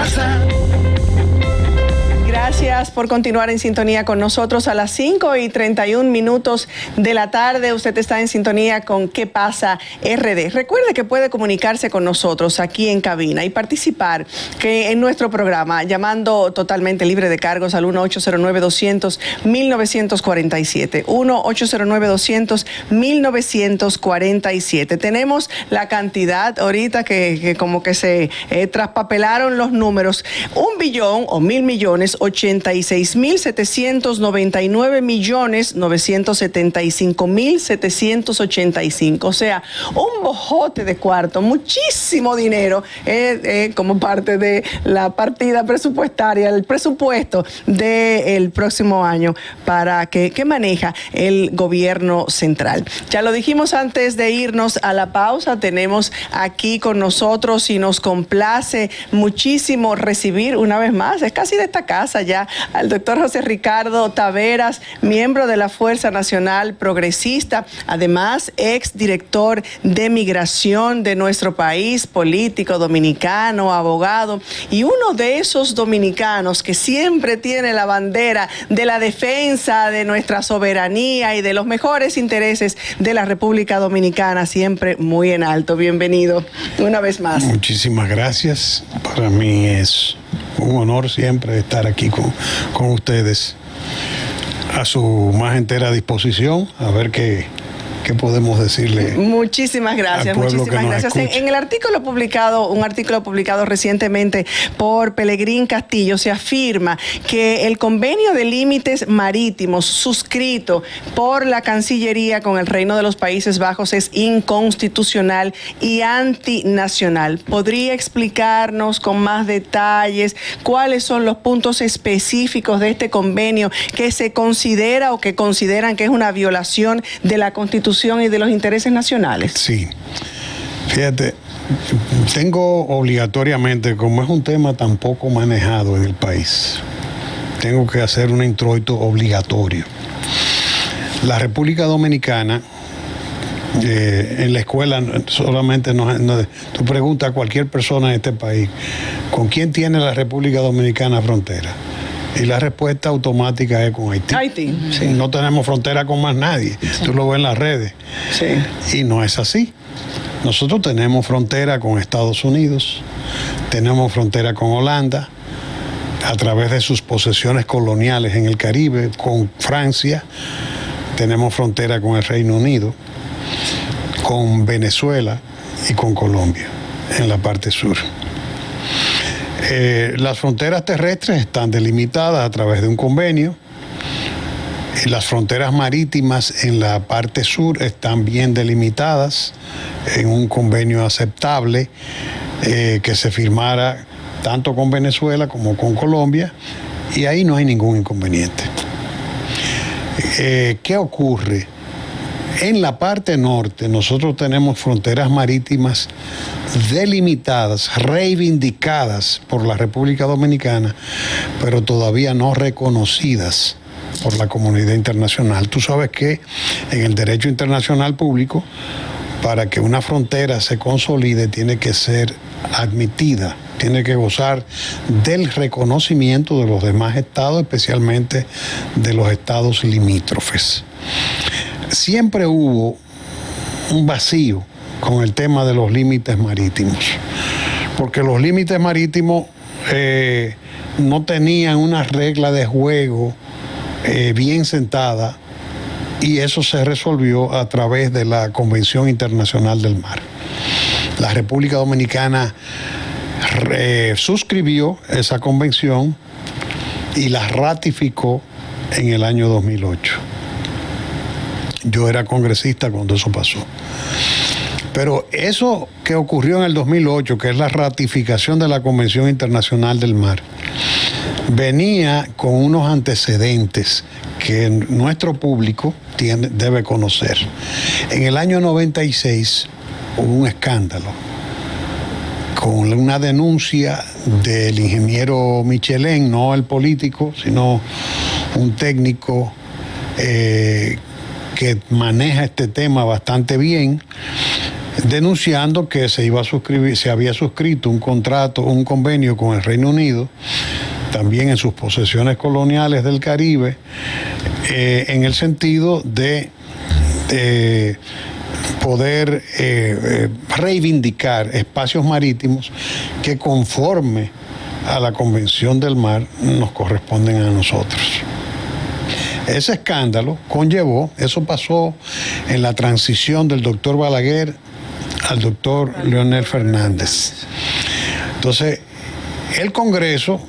pasa? Gracias por continuar en sintonía con nosotros a las 5:31 de la tarde. Usted está en sintonía con ¿Qué pasa RD? Recuerde que puede comunicarse con nosotros aquí en cabina y participar en nuestro programa llamando totalmente libre de cargos al 1-809-200-1947. 1-809-200-1947. Tenemos la cantidad ahorita que como que se traspapelaron los números. 1.000.000.000 o 1.000.000.000 86.799.975.785. O sea, un bojote de cuarto, muchísimo dinero como parte de la partida presupuestaria, el presupuesto del próximo año para que maneja el gobierno central. Ya lo dijimos antes de irnos a la pausa, tenemos aquí con nosotros y nos complace muchísimo recibir una vez más, es casi de esta casa ya, al doctor José Ricardo Taveras, miembro de la Fuerza Nacional Progresista, además ex director de migración de nuestro país, político dominicano, abogado, y uno de esos dominicanos que siempre tiene la bandera de la defensa de nuestra soberanía y de los mejores intereses de la República Dominicana, siempre muy en alto. Bienvenido una vez más. Muchísimas gracias. Para mí es un honor siempre estar aquí con ustedes a su más entera disposición, a ver qué podemos decirle. Muchísimas gracias, muchísimas gracias. En el artículo publicado, un artículo publicado recientemente por Pelegrín Castillo, se afirma que el convenio de límites marítimos suscrito por la Cancillería con el Reino de los Países Bajos es inconstitucional y antinacional. ¿Podría explicarnos con más detalles cuáles son los puntos específicos de este convenio que se considera o que consideran que es una violación de la Constitución y de los intereses nacionales? Sí, fíjate, tengo obligatoriamente, como es un tema tan poco manejado en el país, tengo que hacer un introito obligatorio. La República Dominicana, en la escuela solamente tú preguntas a cualquier persona en este país, ¿con quién tiene la República Dominicana frontera? Y la respuesta automática es con Haití. Haití, sí. No tenemos frontera con más nadie. Sí. Tú lo ves en las redes. Sí. Y no es así. Nosotros tenemos frontera con Estados Unidos, tenemos frontera con Holanda, a través de sus posesiones coloniales en el Caribe, con Francia, tenemos frontera con el Reino Unido, con Venezuela y con Colombia, en la parte sur. Las fronteras terrestres están delimitadas a través de un convenio. Las fronteras marítimas en la parte sur están bien delimitadas en un convenio aceptable que se firmara tanto con Venezuela como con Colombia, y ahí no hay ningún inconveniente. ¿Qué ocurre? En la parte norte nosotros tenemos fronteras marítimas delimitadas, reivindicadas por la República Dominicana, pero todavía no reconocidas por la comunidad internacional. Tú sabes que en el derecho internacional público, para que una frontera se consolide, tiene que ser admitida, tiene que gozar del reconocimiento de los demás estados, especialmente de los estados limítrofes. Siempre hubo un vacío con el tema de los límites marítimos, porque los límites marítimos no tenían una regla de juego bien sentada, y eso se resolvió a través de la Convención Internacional del Mar. La República Dominicana suscribió esa convención y la ratificó en el año 2008. Yo era congresista cuando eso pasó. Pero eso que ocurrió en el 2008, que es la ratificación de la Convención Internacional del Mar, venía con unos antecedentes que nuestro público debe conocer. En el año 96 hubo un escándalo con una denuncia del ingeniero Michelén, no el político, sino un técnico que maneja este tema bastante bien, denunciando que se había suscrito un contrato, un convenio con el Reino Unido, también en sus posesiones coloniales del Caribe, en el sentido de poder reivindicar espacios marítimos que, conforme a la Convención del Mar, nos corresponden a nosotros. Ese escándalo conllevó, eso pasó en la transición del doctor Balaguer al doctor Leonel Fernández. Entonces, el Congreso,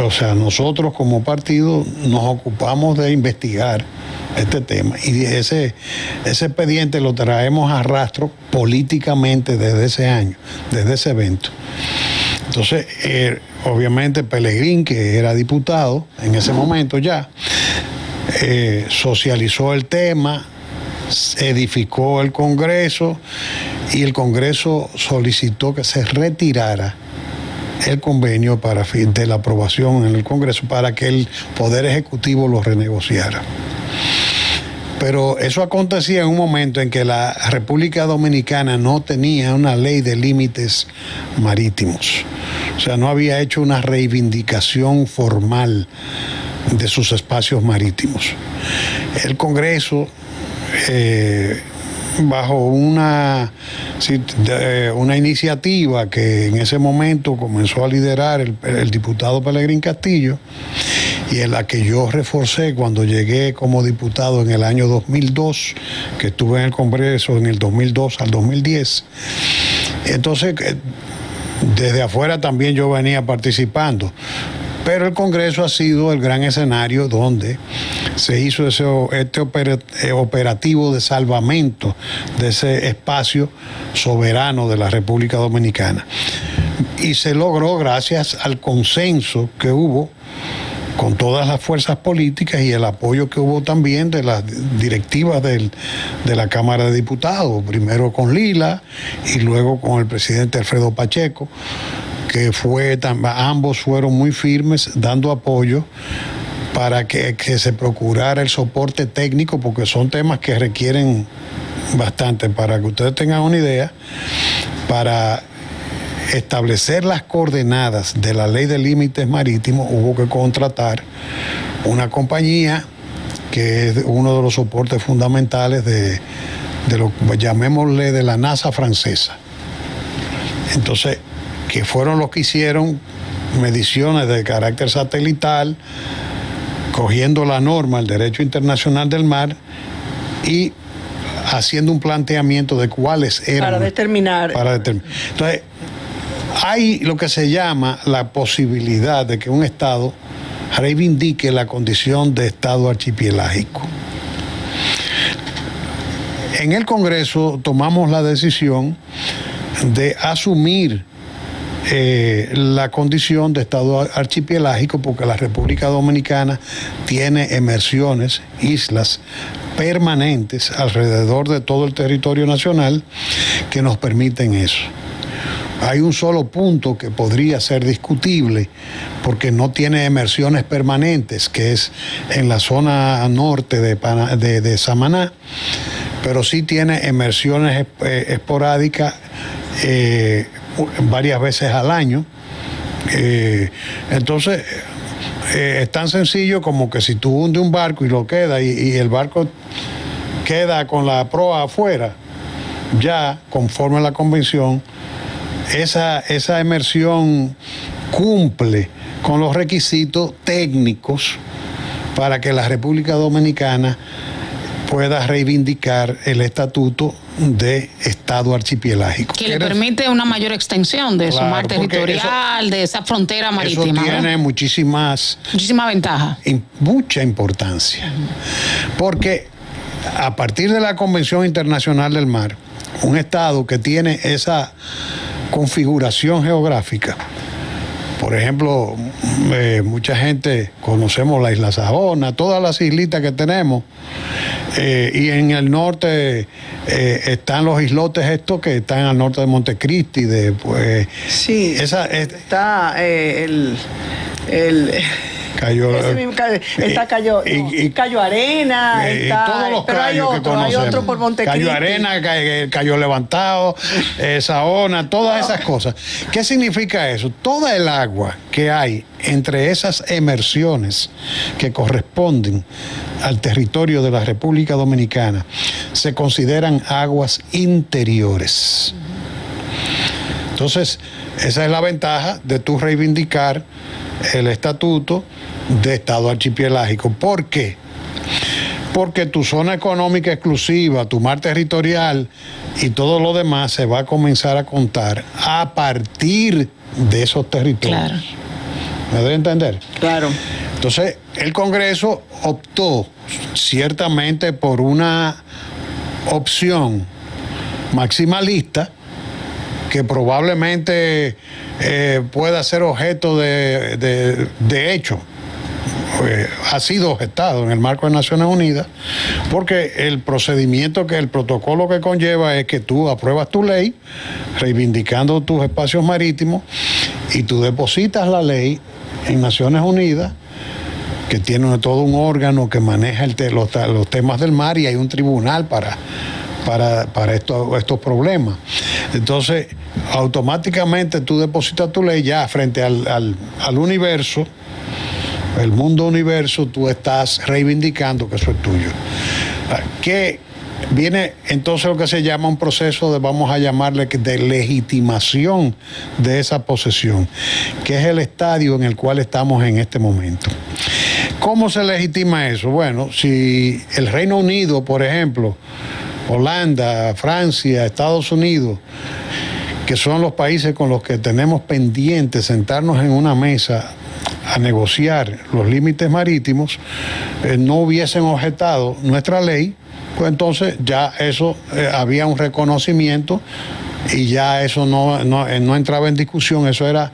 o sea, nosotros como partido nos ocupamos de investigar este tema, y ese expediente lo traemos a rastro políticamente desde ese año, desde ese evento. Entonces, obviamente Pelegrín, que era diputado en ese momento ya, socializó el tema, edificó el Congreso, y el Congreso solicitó que se retirara el convenio para fin de la aprobación en el Congreso, para que el Poder Ejecutivo lo renegociara. Pero eso acontecía en un momento en que la República Dominicana no tenía una ley de límites marítimos. O sea, no había hecho una reivindicación formal de sus espacios marítimos. El Congreso, bajo una iniciativa que en ese momento comenzó a liderar el diputado Pelegrín Castillo, y en la que yo reforcé cuando llegué como diputado en el año 2002, que estuve en el Congreso en el 2002 al 2010. Entonces, desde afuera también yo venía participando, pero el Congreso ha sido el gran escenario donde se hizo este operativo de salvamento de ese espacio soberano de la República Dominicana. Y se logró gracias al consenso que hubo con todas las fuerzas políticas y el apoyo que hubo también de las directivas de la Cámara de Diputados, primero con Lila y luego con el presidente Alfredo Pacheco, que ambos fueron muy firmes dando apoyo para que se procurara el soporte técnico, porque son temas que requieren bastante. Para que ustedes tengan una idea, para establecer las coordenadas de la Ley de Límites Marítimos, hubo que contratar una compañía que es uno de los soportes fundamentales de lo que llamémosle de la NASA francesa. Entonces, que fueron los que hicieron mediciones de carácter satelital, cogiendo la norma, el derecho internacional del mar, y haciendo un planteamiento de cuáles eran. Para determinar. Entonces, hay lo que se llama la posibilidad de que un Estado reivindique la condición de Estado archipelágico. En el Congreso tomamos la decisión de asumir la condición de Estado archipelágico, porque la República Dominicana tiene emersiones, islas permanentes alrededor de todo el territorio nacional que nos permiten eso. Hay un solo punto que podría ser discutible porque no tiene emersiones permanentes, que es en la zona norte de Samaná, pero sí tiene emersiones esporádicas varias veces al año. Entonces, es tan sencillo como que si tú hundes un barco y lo queda y el barco queda con la proa afuera, ya conforme a la convención, esa emersión cumple con los requisitos técnicos para que la República Dominicana pueda reivindicar el estatuto de Estado archipelágico. Que le permite una mayor extensión de su mar territorial, de esa frontera marítima. Eso tiene muchísima ventaja. Mucha importancia. Porque a partir de la Convención Internacional del Mar, un Estado que tiene esa configuración geográfica, por ejemplo, mucha gente conocemos la isla Sajona, todas las islitas que tenemos, y en el norte están los islotes estos que están al norte de Sí, está Cayó, está Cayo Arena, está, todos los pero hay otro por Montecristi. Cayo Arena, Cayo Levantado, Saona, todas esas cosas. ¿Qué significa eso? Toda el agua que hay entre esas emersiones que corresponden al territorio de la República Dominicana se consideran aguas interiores. Entonces, esa es la ventaja de tú reivindicar el estatuto de Estado archipelágico. ¿Por qué? Porque tu zona económica exclusiva, tu mar territorial y todo lo demás se va a comenzar a contar a partir de esos territorios. Claro. ¿Me debe entender? Claro. Entonces, el Congreso optó ciertamente por una opción maximalista que probablemente pueda ser objeto de hecho. Ha sido objetado en el marco de Naciones Unidas, porque el protocolo que conlleva es que tú apruebas tu ley, reivindicando tus espacios marítimos, y tú depositas la ley en Naciones Unidas, que tiene todo un órgano que maneja los temas del mar, y hay un tribunal para estos problemas. Entonces, automáticamente tú depositas tu ley ya frente al universo, el mundo universo, tú estás reivindicando que eso es tuyo. Que viene entonces lo que se llama un proceso de, vamos a llamarle, de legitimación de esa posesión, que es el estadio en el cual estamos en este momento. ¿Cómo se legitima eso? Bueno, si el Reino Unido, por ejemplo, Holanda, Francia, Estados Unidos, que son los países con los que tenemos pendiente sentarnos en una mesa a negociar los límites marítimos, no hubiesen objetado nuestra ley, pues entonces ya eso había un reconocimiento y ya eso no entraba en discusión, eso era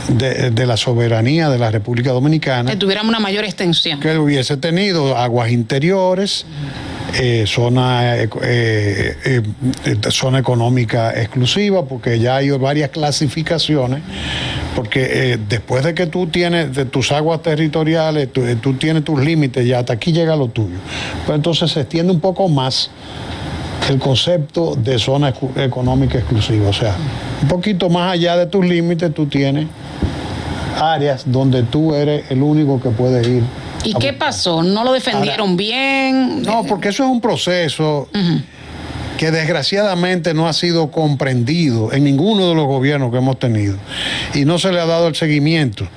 de la soberanía de la República Dominicana. Que tuviéramos una mayor extensión. Que hubiese tenido aguas interiores, zona económica exclusiva, porque ya hay varias clasificaciones, porque después de que tú tienes de tus aguas territoriales, tú tienes tus límites, ya hasta aquí llega lo tuyo. Pues entonces se extiende un poco más el concepto de zona económica exclusiva, o sea, un poquito más allá de tus límites tú tienes áreas donde tú eres el único que puede ir. ¿Y qué pasó? ¿No lo defendieron bien? No, porque eso es un proceso que desgraciadamente no ha sido comprendido en ninguno de los gobiernos que hemos tenido y no se le ha dado el seguimiento.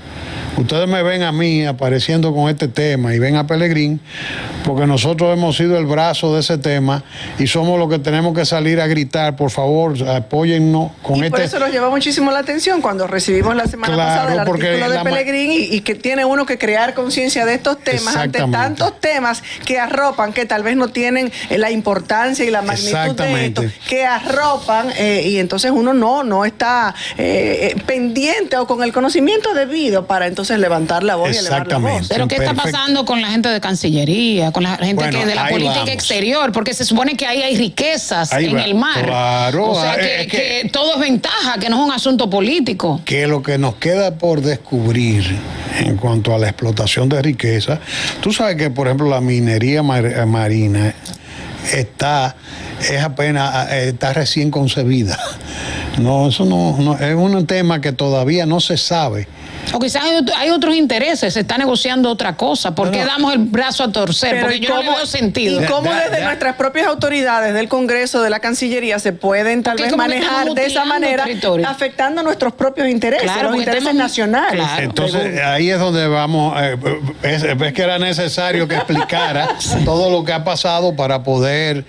Ustedes me ven a mí apareciendo con este tema y ven a Pelegrín porque nosotros hemos sido el brazo de ese tema y somos los que tenemos que salir a gritar, por favor, apóyennos con y por eso nos llevó muchísimo la atención cuando recibimos la semana pasada el artículo de Pelegrín y que tiene uno que crear conciencia de estos temas ante tantos temas que arropan, que tal vez no tienen la importancia y la magnitud de esto, que arropan y entonces uno no está pendiente o con el conocimiento debido para entonces levantar la voz y elevar la voz. Pero ¿qué está pasando con la gente de Cancillería, con la gente que de la política exterior? Porque se supone que ahí hay riquezas en el mar. Claro. O sea, que todo es ventaja, que no es un asunto político. Que lo que nos queda por descubrir en cuanto a la explotación de riqueza, tú sabes que, por ejemplo, la minería marina está recién concebida. No, eso no es un tema que todavía no se sabe. O quizás hay otros intereses, se está negociando otra cosa. ¿Por qué damos el brazo a torcer? Porque yo no le veo sentido. ¿Y cómo desde nuestras propias autoridades del Congreso, de la Cancillería, se pueden tal vez manejar de esa manera, afectando nuestros propios intereses, los intereses nacionales? Claro. Entonces, ahí es donde vamos. Ves que era necesario que explicara todo lo que ha pasado para poder...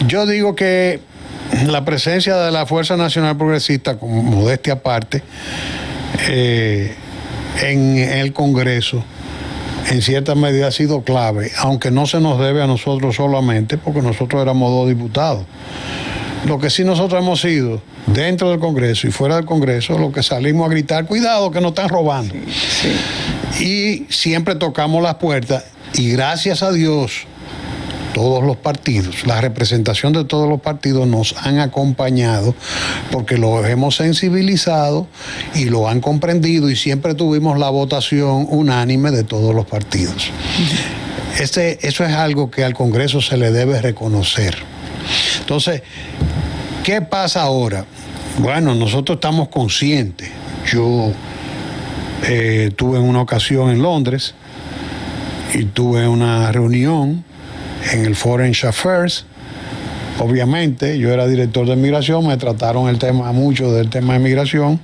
yo digo que la presencia de la Fuerza Nacional Progresista, con modestia aparte, en el Congreso, en cierta medida ha sido clave, aunque no se nos debe a nosotros solamente, porque nosotros éramos 2 diputados. Lo que sí nosotros hemos sido, dentro del Congreso y fuera del Congreso, lo que salimos a gritar, cuidado que nos están robando. Sí. Y siempre tocamos las puertas, y gracias a Dios, todos los partidos, la representación de todos los partidos nos han acompañado porque los hemos sensibilizado y lo han comprendido y siempre tuvimos la votación unánime de todos los partidos. Eso es algo que al Congreso se le debe reconocer. Entonces, ¿qué pasa ahora? Bueno, nosotros estamos conscientes. Yo tuve en una ocasión en Londres y tuve una reunión en el Foreign Affairs. Obviamente, yo era director de migración, me trataron mucho del tema de migración,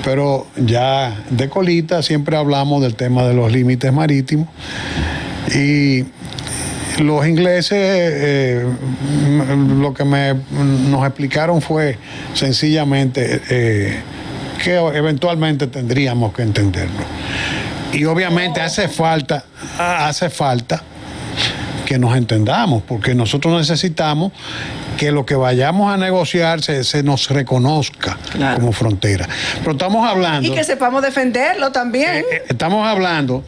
pero ya de colita siempre hablamos del tema de los límites marítimos. Y los ingleses lo que nos explicaron fue sencillamente que eventualmente tendríamos que entenderlo. Y obviamente hace falta que nos entendamos, porque nosotros necesitamos que lo que vayamos a negociar se nos reconozca como frontera. Pero estamos hablando... Y que sepamos defenderlo también. Estamos hablando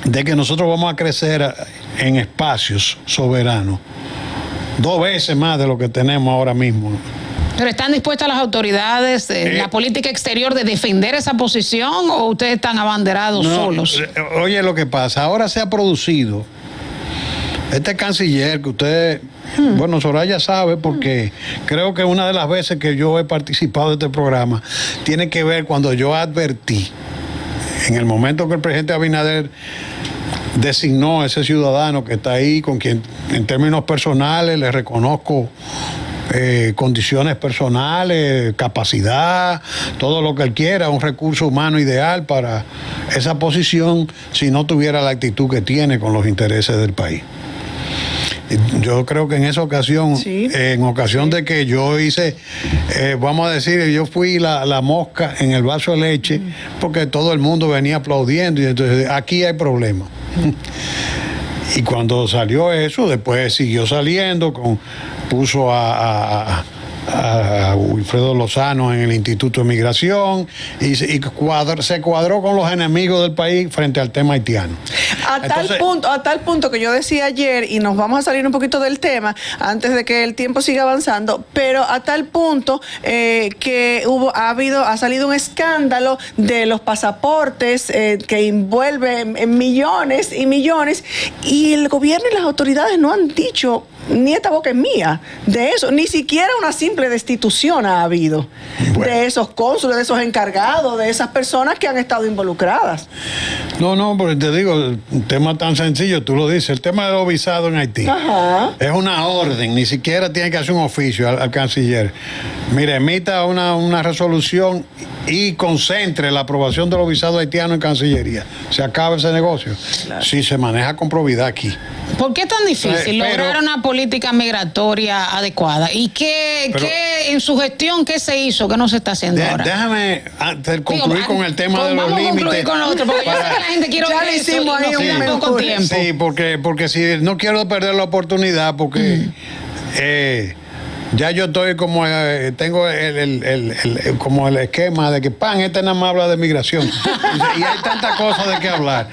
de que nosotros vamos a crecer en espacios soberanos 2 veces más de lo que tenemos ahora mismo. ¿Pero están dispuestas las autoridades, la política exterior, de defender esa posición o ustedes están abanderados solos? Oye, lo que pasa, ahora se ha producido este canciller que usted, bueno, Soraya sabe, porque creo que una de las veces que yo he participado de este programa tiene que ver cuando yo advertí, en el momento que el presidente Abinader designó a ese ciudadano que está ahí, con quien en términos personales le reconozco condiciones personales, capacidad, todo lo que él quiera, un recurso humano ideal para esa posición, si no tuviera la actitud que tiene con los intereses del país. Yo creo que en esa ocasión, en ocasión de que yo hice, vamos a decir, yo fui la mosca en el vaso de leche, porque todo el mundo venía aplaudiendo, y entonces aquí hay problemas. Y cuando salió eso, después siguió saliendo, puso a Wilfredo Lozano en el Instituto de Migración y se cuadró con los enemigos del país frente al tema haitiano. A tal punto que yo decía ayer, y nos vamos a salir un poquito del tema antes de que el tiempo siga avanzando, pero a tal punto que ha salido un escándalo de los pasaportes que envuelve en millones y millones, y el gobierno y las autoridades no han dicho ni esta boca es mía de eso, ni siquiera una simple destitución ha habido de esos cónsules, de esos encargados, de esas personas que han estado involucradas. No, porque te digo, un tema tan sencillo, tú lo dices, el tema de los visados en Haití. Es una orden, ni siquiera tiene que hacer un oficio al canciller. Mire, emita una resolución y concentre la aprobación de los visados haitianos en Cancillería. Se acaba ese negocio. Claro. Si se maneja con probidad aquí. ¿Por qué es tan difícil lograr una política migratoria adecuada? ¿Y qué en su gestión qué se hizo que no se está haciendo ahora? Déjame concluir con el tema de los límites. Vamos a concluir con lo otro, porque yo sé que la gente quiere oír eso y no tengo poco tiempo. Sí, porque si no quiero perder la oportunidad, porque ya yo estoy como tengo como el esquema de que este nada más habla de migración y hay tantas cosas de qué hablar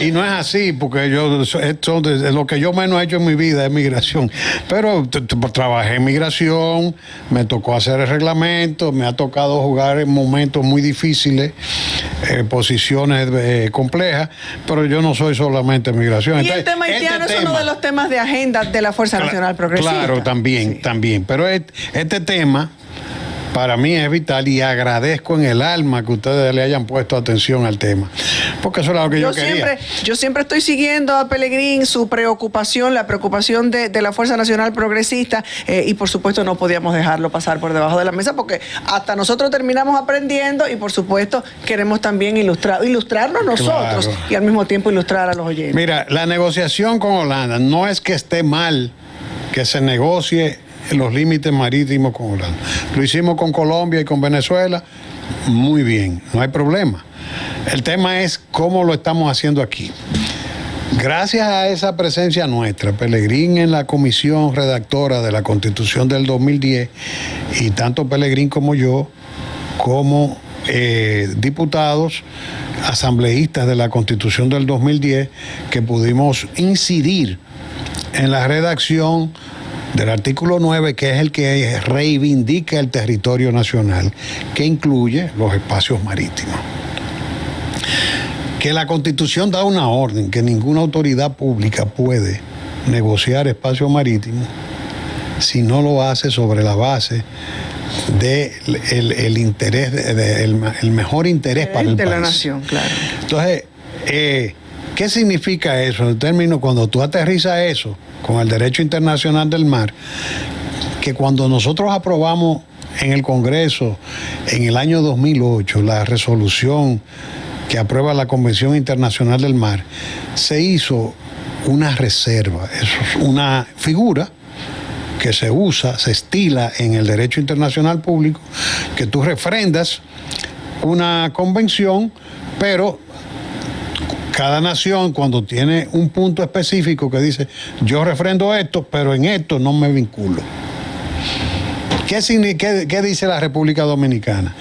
y no es así, porque lo que yo menos he hecho en mi vida es migración, pero trabajé en migración, me tocó hacer el reglamento, me ha tocado jugar en momentos muy difíciles, posiciones complejas, pero yo no soy solamente migración. Y entonces, el tema haitiano es uno de los temas de agenda de la Fuerza Nacional Progresista. Claro, también. Pero este tema para mí es vital y agradezco en el alma que ustedes le hayan puesto atención al tema, porque eso es lo que yo quería. Yo siempre estoy siguiendo a Pelegrín, su preocupación, la preocupación de la Fuerza Nacional Progresista, y por supuesto no podíamos dejarlo pasar por debajo de la mesa, porque hasta nosotros terminamos aprendiendo y por supuesto queremos también ilustrarnos nosotros, claro, y al mismo tiempo ilustrar a los oyentes. Mira, la negociación con Holanda no es que esté mal que se negocie los límites marítimos con Holanda. Lo hicimos con Colombia y con Venezuela, muy bien, no hay problema. El tema es cómo lo estamos haciendo aquí. Gracias a esa presencia nuestra, Pelegrín en la comisión redactora de la Constitución del 2010, y tanto Pelegrín como yo, como diputados, asambleístas de la Constitución del 2010, que pudimos incidir en la redacción del artículo 9, que es el que reivindica el territorio nacional, que incluye los espacios marítimos. Que la Constitución da una orden que ninguna autoridad pública puede negociar espacio marítimo si no lo hace sobre la base del interés, el mejor interés para el país. De la nación, claro. Entonces, ¿qué significa eso? En términos, cuando tú aterrizas eso con el derecho internacional del mar, que cuando nosotros aprobamos en el Congreso en el año 2008 la resolución que aprueba la Convención Internacional del Mar, se hizo una reserva, eso es una figura que se usa, se estila en el derecho internacional público, que tú refrendas una convención, pero cada nación, cuando tiene un punto específico que dice, yo refrendo esto, pero en esto no me vinculo. ¿Qué dice la República Dominicana?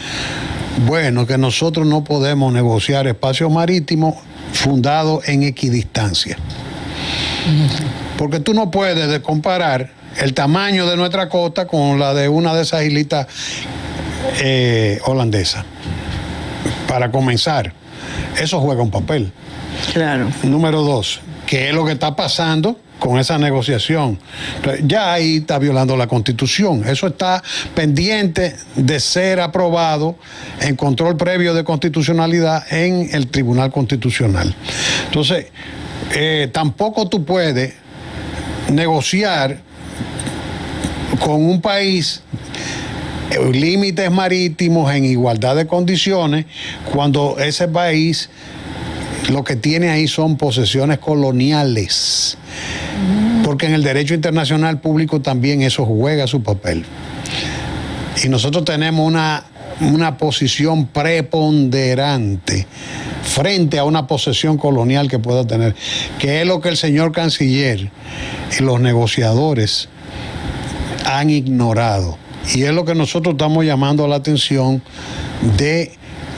Bueno, que nosotros no podemos negociar espacios marítimos fundados en equidistancia. Porque tú no puedes comparar el tamaño de nuestra costa con la de una de esas islitas holandesas. Para comenzar, eso juega un papel. Claro. Número 2, ¿qué es lo que está pasando con esa negociación? Entonces, ya ahí está violando la Constitución. Eso está pendiente de ser aprobado en control previo de constitucionalidad en el Tribunal Constitucional. Entonces, tampoco tú puedes negociar con un país límites marítimos en igualdad de condiciones cuando ese país lo que tiene ahí son posesiones coloniales. Porque en el derecho internacional público también eso juega su papel. Y nosotros tenemos una posición preponderante frente a una posesión colonial que pueda tener, que es lo que el señor canciller y los negociadores han ignorado. Y es lo que nosotros estamos llamando la atención de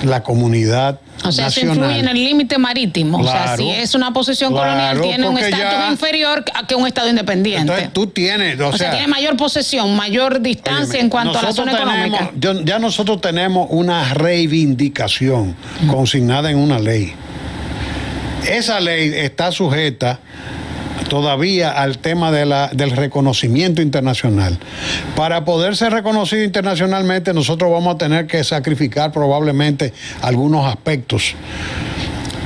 la comunidad nacional. O sea, se influye en el límite marítimo. Claro, o sea, si es una posesión colonial, tiene un estatus inferior a que un Estado independiente. Entonces tú tienes, o sea, tiene mayor posesión, mayor distancia en cuanto a la zona económica. Ya nosotros tenemos una reivindicación consignada en una ley. Esa ley está sujeta todavía al tema del reconocimiento internacional. Para poder ser reconocido internacionalmente, nosotros vamos a tener que sacrificar probablemente algunos aspectos,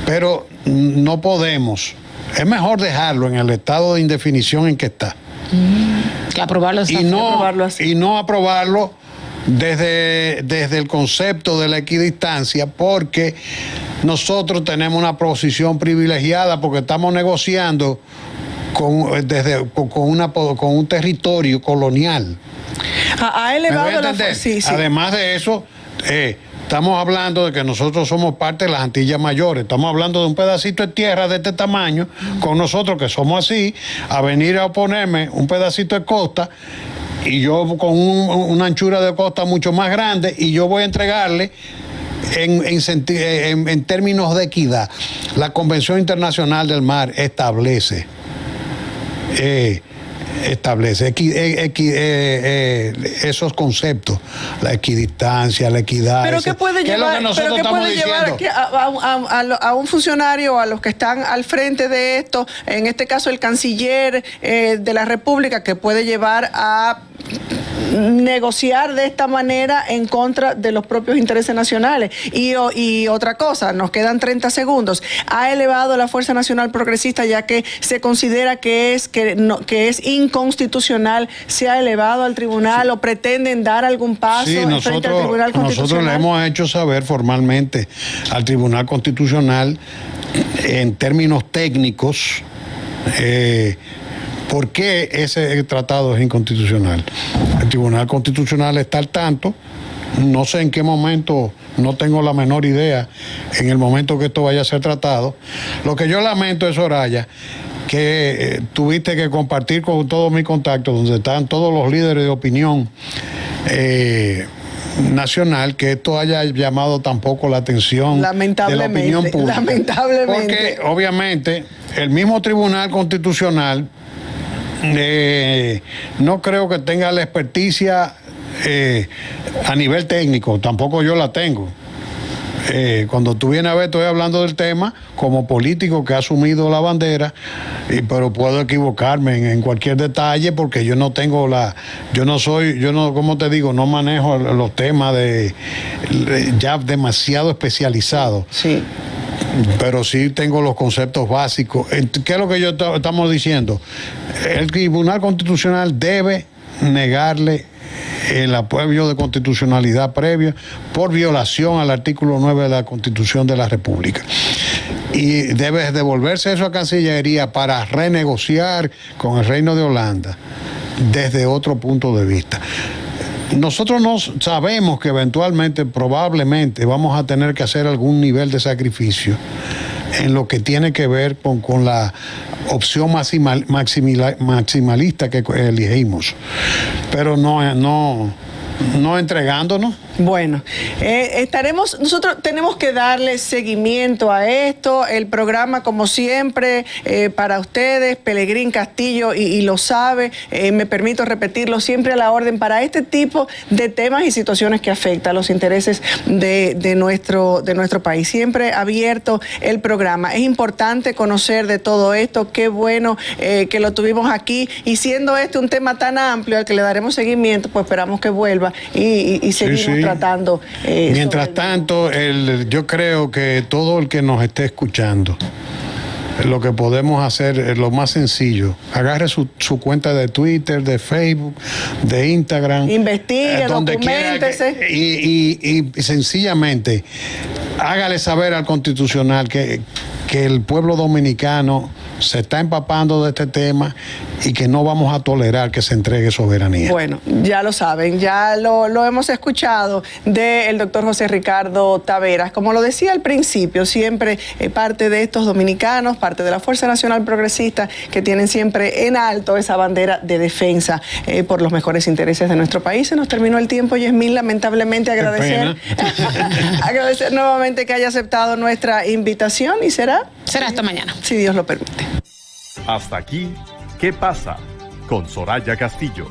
pero no podemos. Es mejor dejarlo en el estado de indefinición en que está. Que aprobarlo así. Y no aprobarlo desde el concepto de la equidistancia, porque nosotros tenemos una posición privilegiada porque estamos negociando con un territorio colonial. Ha elevado sí. Además de eso, estamos hablando de que nosotros somos parte de las Antillas Mayores. Estamos hablando de un pedacito de tierra de este tamaño, con nosotros que somos así, a venir a oponerme un pedacito de costa, y yo con una anchura de costa mucho más grande, y yo voy a entregarle en términos de equidad. La Convención Internacional del Mar establece esos conceptos, la equidistancia, la equidad. Pero ¿qué puede llevar a un funcionario, a los que están al frente de esto, en este caso el canciller de la República, que puede llevar a negociar de esta manera en contra de los propios intereses nacionales? Y otra cosa, nos quedan 30 segundos. Ha elevado la Fuerza Nacional Progresista, ya que se considera que es inconstitucional. ¿Se ha elevado al tribunal o pretenden dar algún paso frente al Tribunal Constitucional? Nosotros le hemos hecho saber formalmente al Tribunal Constitucional, en términos técnicos, ¿por qué ese tratado es inconstitucional? El Tribunal Constitucional está al tanto. No sé en qué momento, no tengo la menor idea en el momento que esto vaya a ser tratado. Lo que yo lamento es, Soraya, que tuviste que compartir con todos mis contactos, donde están todos los líderes de opinión nacional que esto haya llamado tampoco la atención de la opinión pública. Lamentablemente. Porque obviamente el mismo Tribunal Constitucional no creo que tenga la experticia a nivel técnico, tampoco yo la tengo. Cuando tú vienes a ver, estoy hablando del tema como político que ha asumido la bandera, pero puedo equivocarme en cualquier detalle porque yo no tengo como te digo, no manejo los temas ya demasiado especializados. Sí. Pero sí tengo los conceptos básicos. ¿Qué es lo que estamos diciendo? El Tribunal Constitucional debe negarle el apoyo de constitucionalidad previa por violación al artículo 9 de la Constitución de la República. Y debe devolverse eso a Cancillería para renegociar con el Reino de Holanda desde otro punto de vista. Nosotros no sabemos que eventualmente, probablemente, vamos a tener que hacer algún nivel de sacrificio en lo que tiene que ver con la opción maximalista que elegimos, pero no entregándonos. Bueno, nosotros tenemos que darle seguimiento a esto. El programa, como siempre, para ustedes, Pelegrín Castillo, y lo sabe, me permito repetirlo, siempre a la orden para este tipo de temas y situaciones que afectan los intereses de nuestro país. Siempre abierto el programa. Es importante conocer de todo esto. Qué bueno que lo tuvimos aquí. Y siendo este un tema tan amplio al que le daremos seguimiento, pues esperamos que vuelva y seguimos tratando. Mientras tanto, yo creo que todo el que nos esté escuchando, lo que podemos hacer es lo más sencillo. Agarre su cuenta de Twitter, de Facebook, de Instagram. Investigue, documéntese. Y sencillamente hágale saber al Constitucional que el pueblo dominicano se está empapando de este tema y que no vamos a tolerar que se entregue soberanía. Bueno, ya lo saben, ya lo hemos escuchado del doctor José Ricardo Taveras. Como lo decía al principio, siempre parte de estos dominicanos, parte de la Fuerza Nacional Progresista, que tienen siempre en alto esa bandera de defensa por los mejores intereses de nuestro país. Se nos terminó el tiempo, Yasmín, lamentablemente agradecer nuevamente que haya aceptado nuestra invitación y será hasta mañana, si Dios lo permite. Hasta aquí, ¿qué pasa? Con Soraya Castillo.